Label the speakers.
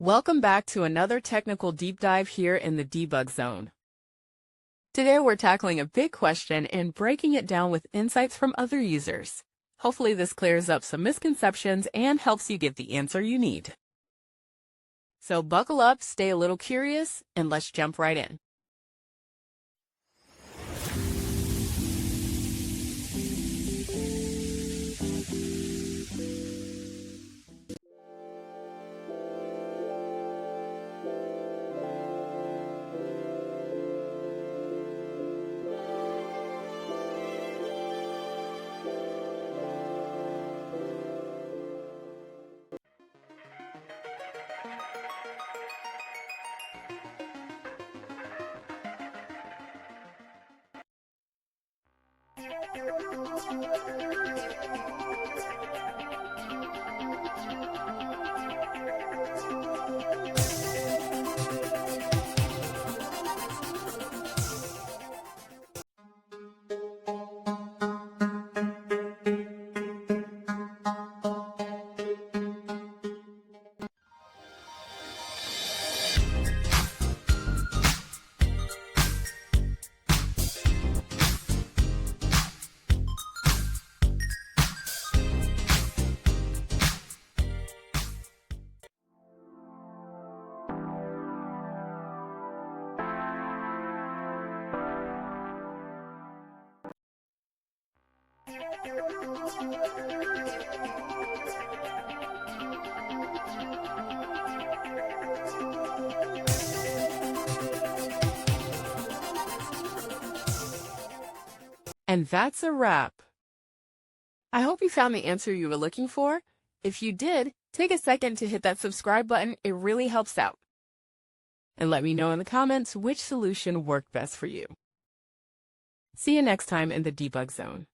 Speaker 1: Welcome back to another technical deep dive here in the debug zone. Today we're tackling a big question and breaking it down with insights from other users. Hopefully this clears up some misconceptions and helps you get the answer you need. So buckle up, stay a little curious, and let's jump right in. And that's a wrap. I hope you found the answer you were looking for. If you did, take a second to hit that subscribe button. It really helps out. And let me know in the comments which solution worked best for you. See you next time in the debug zone.